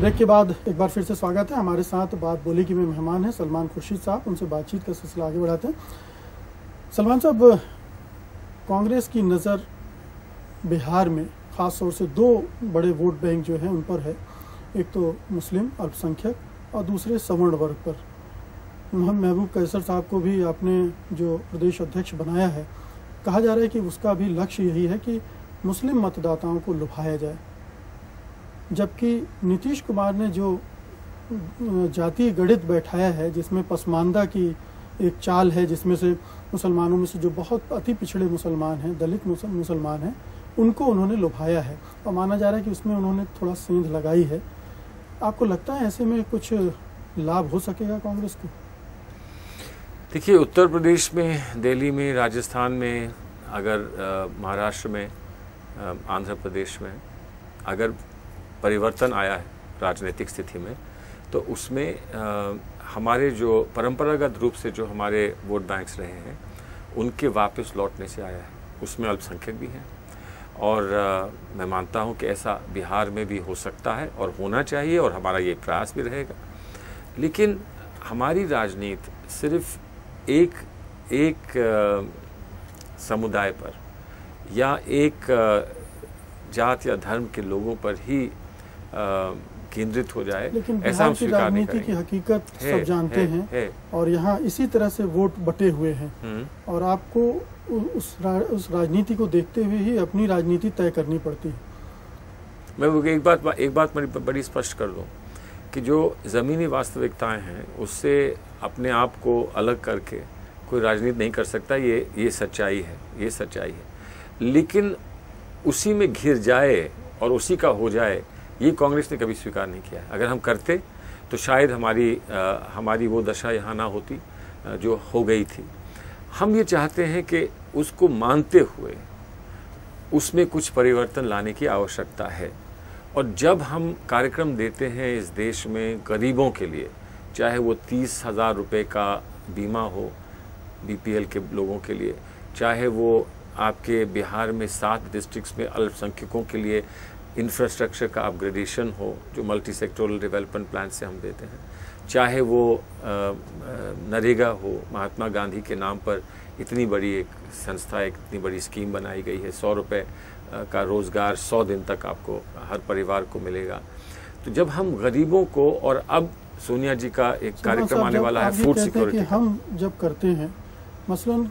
Break के बाद एक बार फिर से स्वागत है। हमारे साथ बात बोली की में मेहमान हैं सलमान खुर्शीद साहब, उनसे बातचीत का सिलसिला आगे बढ़ाते हैं। सलमान साहब, कांग्रेस की नज़र बिहार में ख़ास तौर से दो बड़े वोट बैंक जो हैं उन पर है, एक तो मुस्लिम अल्पसंख्यक और दूसरे सवर्ण वर्ग पर। मोहम्मद महबूब कैसर साहब को भी आपने जो प्रदेश अध्यक्ष बनाया है, कहा जा रहा है कि उसका भी लक्ष्य यही है कि मुस्लिम मतदाताओं को लुभाया जाए, जबकि नीतीश कुमार ने जो जातीय गणित बैठाया है जिसमें पसमानदा की एक चाल है, जिसमें से मुसलमानों में से जो बहुत अति पिछड़े मुसलमान हैं, दलित मुसलमान हैं, उनको उन्होंने लुभाया है और माना जा रहा है कि उसमें उन्होंने थोड़ा सेंध लगाई है। आपको लगता है ऐसे में कुछ लाभ हो सकेगा कांग्रेस को? देखिए, उत्तर प्रदेश में, दिल्ली में, राजस्थान में, अगर महाराष्ट्र में, आंध्र प्रदेश में अगर परिवर्तन आया है राजनीतिक स्थिति में, तो उसमें हमारे जो परंपरागत रूप से जो हमारे वोट बैंक्स रहे हैं उनके वापस लौटने से आया है। उसमें अल्पसंख्यक भी हैं और मैं मानता हूं कि ऐसा बिहार में भी हो सकता है और होना चाहिए और हमारा ये प्रयास भी रहेगा। लेकिन हमारी राजनीति सिर्फ एक समुदाय पर या एक जात या धर्म के लोगों पर ही केंद्रित हो जाए, ऐसा हम स्वीकार नहीं करेंगे। राजनीति की हकीकत सब जानते हैं और यहाँ इसी तरह से वोट बटे हुए हैं और आपको उस राजनीति को देखते हुए ही अपनी राजनीति तय करनी पड़ती है। मैं एक बात बड़ी स्पष्ट कर दूं कि जो ज़मीनी वास्तविकताएं हैं उससे अपने आप को अलग करके कोई राजनीति नहीं कर सकता। ये सच्चाई है। लेकिन उसी में घिर जाए और उसी का हो जाए, ये कांग्रेस ने कभी स्वीकार नहीं किया है। अगर हम करते तो शायद हमारी वो दशा यहाँ ना होती जो हो गई थी। हम ये चाहते हैं कि उसको मानते हुए उसमें कुछ परिवर्तन लाने की आवश्यकता है। और जब हम कार्यक्रम देते हैं इस देश में गरीबों के लिए, चाहे वो 30,000 रुपये का बीमा हो बीपीएल के लोगों के लिए, चाहे वो आपके बिहार में 7 डिस्ट्रिक्ट्स में अल्पसंख्यकों के लिए इंफ्रास्ट्रक्चर का अपग्रेडेशन हो जो मल्टी सेक्टोरल डेवलपमेंट प्लान से हम देते हैं, चाहे वो नरेगा हो, महात्मा गांधी के नाम पर इतनी बड़ी एक संस्था, एक इतनी बड़ी स्कीम बनाई गई है, 100 रुपये का रोज़गार 100 दिन तक आपको हर परिवार को मिलेगा। तो जब हम गरीबों को, और अब सोनिया जी का एक कार्यक्रम आने वाला है फूड सिक्योरिटी, हम जब करते हैं मसलन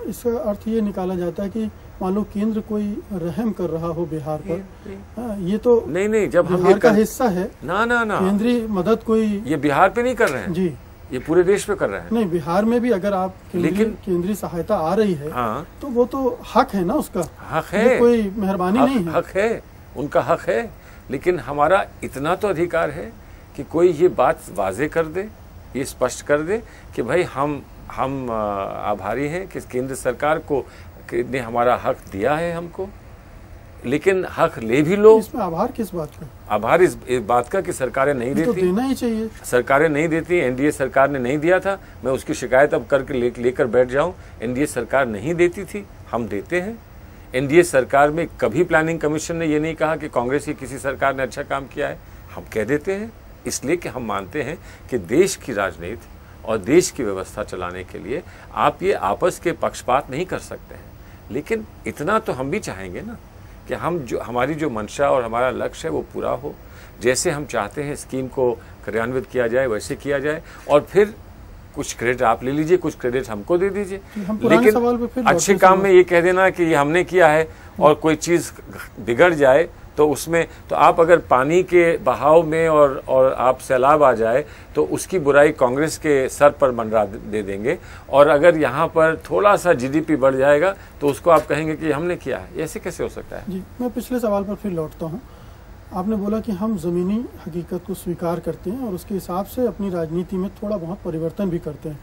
इसका अर्थ ये निकाला जाता है कि मान लो केंद्र कोई रहम कर रहा हो बिहार पर, ये तो नहीं, जब हम बिहार का हिस्सा है ना केंद्रीय मदद कोई, ये बिहार पे नहीं कर रहे हैं जी, ये पूरे देश पे कर रहे हैं। नहीं, बिहार में भी अगर आप केंद्रीय सहायता आ रही है, हाँ, तो वो तो हक है ना, उसका हक है, कोई मेहरबानी नहीं है, हक है, उनका हक है। लेकिन हमारा इतना तो अधिकार है कि कोई ये बात वाजे कर दे, ये स्पष्ट कर दे कि भाई हम आभारी हैं कि केंद्र सरकार को ने हमारा हक दिया है हमको, लेकिन हक ले भी लो। इसमें आभार किस बात का? आभार इस बात का कि सरकारें नहीं देती, तो देना ही चाहिए। सरकारें नहीं देती। एनडीए सरकार ने नहीं दिया था, मैं उसकी शिकायत अब करके लेकर बैठ जाऊं। एनडीए सरकार नहीं देती थी, हम देते हैं। एनडीए सरकार में कभी प्लानिंग कमीशन ने ये नहीं कहा कि कांग्रेस की किसी सरकार ने अच्छा काम किया है, हम कह देते हैं, इसलिए कि हम मानते हैं कि देश की राजनीति और देश की व्यवस्था चलाने के लिए आप ये आपस के पक्षपात नहीं कर सकते हैं। लेकिन इतना तो हम भी चाहेंगे ना कि हमारी जो मंशा और हमारा लक्ष्य है वो पूरा हो। जैसे हम चाहते हैं स्कीम को कार्यान्वित किया जाए वैसे किया जाए, और फिर कुछ क्रेडिट आप ले लीजिए, कुछ क्रेडिट हमको दे दीजिए। लेकिन अच्छे काम में ये कह देना कि ये हमने किया है और कोई चीज़ बिगड़ जाए तो उसमें, तो आप अगर पानी के बहाव में और आप सैलाब आ जाए तो उसकी बुराई कांग्रेस के सर पर मंडरा दे देंगे, और अगर यहाँ पर थोड़ा सा जीडीपी बढ़ जाएगा तो उसको आप कहेंगे कि हमने किया है। ऐसे कैसे हो सकता है? जी, मैं पिछले सवाल पर फिर लौटता हूँ। आपने बोला कि हम ज़मीनी हकीकत को स्वीकार करते हैं और उसके हिसाब से अपनी राजनीति में थोड़ा बहुत परिवर्तन भी करते हैं।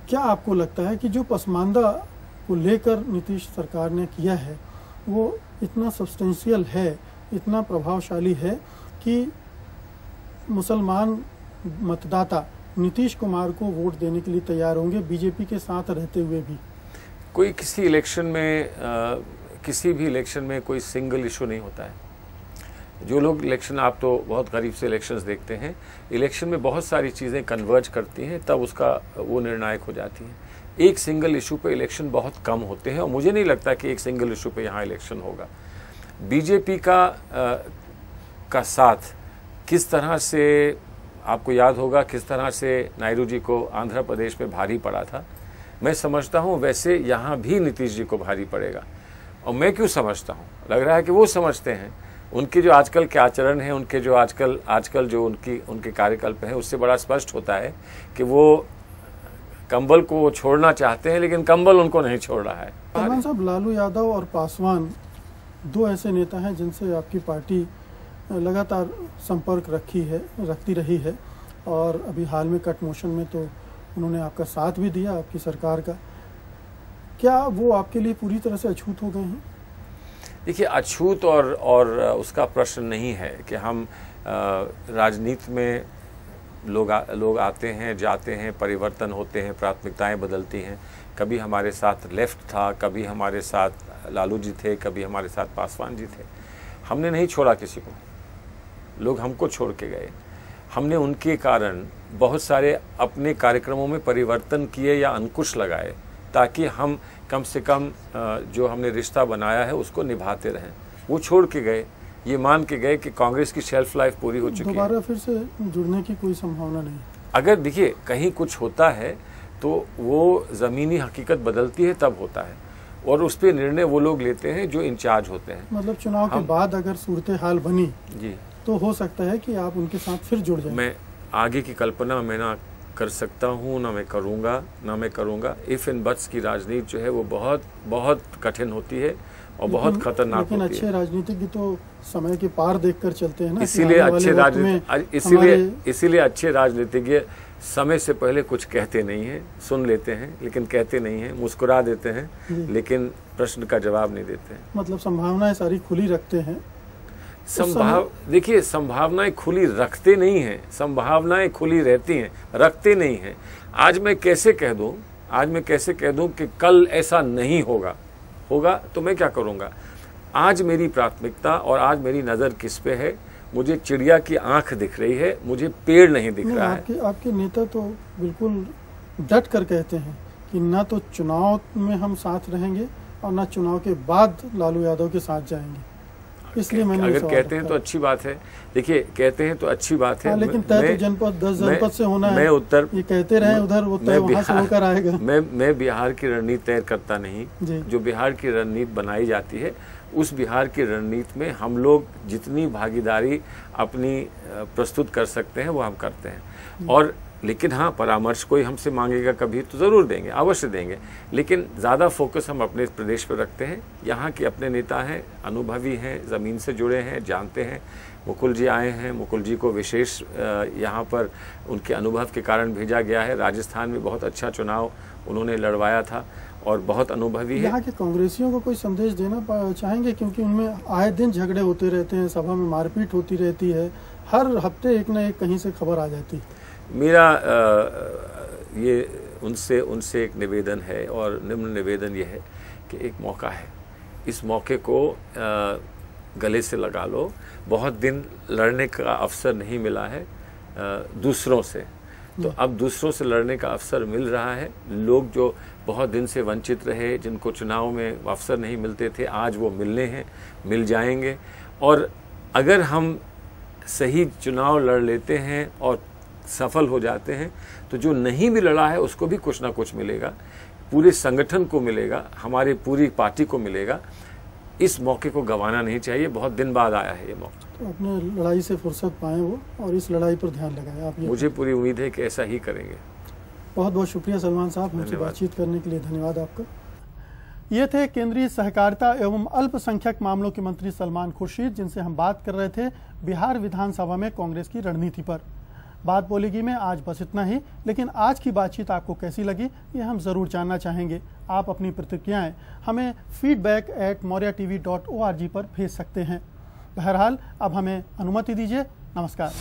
क्या आपको लगता है कि जो पसमानदा को लेकर नीतीश सरकार ने किया है वो इतना सब्सटेंशियल है, इतना प्रभावशाली है कि मुसलमान मतदाता नीतीश कुमार को वोट देने के लिए तैयार होंगे बीजेपी के साथ रहते हुए भी? कोई किसी भी इलेक्शन में कोई सिंगल इशू नहीं होता है। जो लोग इलेक्शन, आप तो बहुत करीब से इलेक्शंस देखते हैं, इलेक्शन में बहुत सारी चीज़ें कन्वर्ज करती हैं, तब उसका वो निर्णायक हो जाती हैं। एक सिंगल इशू पे इलेक्शन बहुत कम होते हैं और मुझे नहीं लगता कि एक सिंगल इशू पे यहाँ इलेक्शन होगा। बीजेपी का साथ किस तरह से, आपको याद होगा किस तरह से नायडू जी को आंध्र प्रदेश में भारी पड़ा था, मैं समझता हूँ वैसे यहाँ भी नीतीश जी को भारी पड़ेगा। और मैं क्यों समझता हूँ, लग रहा है कि वो समझते हैं। उनके जो आजकल के आचरण हैं, उनके जो आजकल जो उनके कार्यकल्प हैं, उससे बड़ा स्पष्ट होता है कि वो कंबल को छोड़ना चाहते हैं, लेकिन कंबल उनको नहीं छोड़ रहा है। सलमान साहब, लालू यादव और पासवान दो ऐसे नेता हैं जिनसे आपकी पार्टी लगातार संपर्क रखती रही है, और अभी हाल में कट मोशन में तो उन्होंने आपका साथ भी दिया, आपकी सरकार का। क्या वो आपके लिए पूरी तरह से अछूत हो गए हैं? देखिए, अछूत और उसका प्रश्न नहीं है कि हम राजनीति में लोग आते हैं, जाते हैं, परिवर्तन होते हैं, प्राथमिकताएं बदलती हैं। कभी हमारे साथ लेफ्ट था, कभी हमारे साथ लालू जी थे, कभी हमारे साथ पासवान जी थे। हमने नहीं छोड़ा किसी को, लोग हमको छोड़ के गए। हमने उनके कारण बहुत सारे अपने कार्यक्रमों में परिवर्तन किए या अंकुश लगाए, ताकि हम कम से कम जो हमने रिश्ता बनाया है उसको निभाते रहें। वो छोड़ के गए, ये मान के गए कि कांग्रेस की शेल्फ लाइफ पूरी हो चुकी है, दोबारा फिर से जुड़ने की कोई संभावना नहीं। अगर देखिए कहीं कुछ होता है तो वो ज़मीनी हकीकत बदलती है, तब होता है, और उस पर निर्णय वो लोग लेते हैं जो इंचार्ज होते हैं। मतलब चुनाव के बाद अगर सूरत हाल बनी जी, तो हो सकता है कि आप उनके साथ फिर जुड़ जाएं। मैं आगे की कल्पना मैं ना कर सकता हूँ, ना मैं करूँगा। इफ एंड बट्स की राजनीति जो है वो बहुत बहुत कठिन होती है और बहुत खतरनाक होती है। लेकिन अच्छे राजनीतिज्ञ तो समय के पार देखकर चलते हैं ना। इसीलिए अच्छे राजनीतिज्ञ समय से पहले कुछ कहते नहीं हैं, सुन लेते हैं लेकिन कहते नहीं हैं, मुस्कुरा देते हैं लेकिन प्रश्न का जवाब नहीं देते हैं। मतलब संभावनाएं सारी खुली रखते हैं। देखिए, संभावनाएं खुली रखते नहीं हैं, संभावनाएं खुली रहती हैं, रखते नहीं हैं। आज मैं कैसे कह दूं कि कल ऐसा नहीं होगा तो मैं क्या करूंगा? आज मेरी प्राथमिकता और आज मेरी नजर किस पे है? मुझे चिड़िया की आंख दिख रही है, मुझे पेड़ नहीं दिख रहा है। आपके नेता तो बिल्कुल डट कर कहते हैं कि ना तो चुनाव में हम साथ रहेंगे और ना चुनाव के बाद लालू यादव के साथ जाएंगे। इसलिए मैंने अगर कहते हैं तो अच्छी बात है। देखिए, कहते हैं तो अच्छी बात है, लेकिन तय तो जनपद 10 जनपद से होना है। मैं उत्तर ये कहते रहे उधर, वो तय वहां से होकर आएगा। मैं बिहार की रणनीति तय करता नहीं। जो बिहार की रणनीति बनाई जाती है, उस बिहार की रणनीति में हम लोग जितनी भागीदारी अपनी प्रस्तुत कर सकते हैं वो हम करते हैं। और लेकिन हाँ, परामर्श कोई हमसे मांगेगा कभी तो ज़रूर देंगे, अवश्य देंगे, लेकिन ज़्यादा फोकस हम अपने प्रदेश पर रखते हैं। यहाँ के अपने नेता हैं, अनुभवी हैं, ज़मीन से जुड़े हैं, जानते हैं। मुकुल जी आए हैं, मुकुल जी को विशेष यहाँ पर उनके अनुभव के कारण भेजा गया है। राजस्थान में बहुत अच्छा चुनाव उन्होंने लड़वाया था और बहुत अनुभवी है। यहाँ के कांग्रेसियों को कोई संदेश देना चाहेंगे, क्योंकि उनमें आए दिन झगड़े होते रहते हैं, सभा में मारपीट होती रहती है, हर हफ्ते एक न एक कहीं से खबर आ जाती है। मेरा ये उनसे एक निवेदन है, और निम्न निवेदन ये है कि एक मौका है, इस मौके को गले से लगा लो। बहुत दिन लड़ने का अवसर नहीं मिला है दूसरों से, तो अब दूसरों से लड़ने का अवसर मिल रहा है। लोग जो बहुत दिन से वंचित रहे, जिनको चुनाव में अवसर नहीं मिलते थे, आज वो मिलने हैं, मिल जाएंगे। और अगर हम सही चुनाव लड़ लेते हैं और सफल हो जाते हैं तो जो नहीं भी लड़ा है उसको भी कुछ ना कुछ मिलेगा, पूरे संगठन को मिलेगा, हमारी पूरी पार्टी को मिलेगा। इस मौके को गंवाना नहीं चाहिए, बहुत दिन बाद आया है ये मौका। तो अपने लड़ाई से फुर्सत पाएं वो, और इस लड़ाई पर ध्यान लगाएं आप। मुझे पूरी उम्मीद है कि ऐसा ही करेंगे। बहुत बहुत शुक्रिया सलमान साहब, हमसे बातचीत करने के लिए धन्यवाद आपका। ये थे केंद्रीय सहकारिता एवं अल्पसंख्यक मामलों के मंत्री सलमान खुर्शीद, जिनसे हम बात कर रहे थे बिहार विधानसभा में कांग्रेस की रणनीति पर। बात बोलेगी में आज बस इतना ही, लेकिन आज की बातचीत आपको कैसी लगी ये हम ज़रूर जानना चाहेंगे। आप अपनी प्रतिक्रियाएं हमें feedback@mauryatv.org पर भेज सकते हैं। बहरहाल अब हमें अनुमति दीजिए। नमस्कार।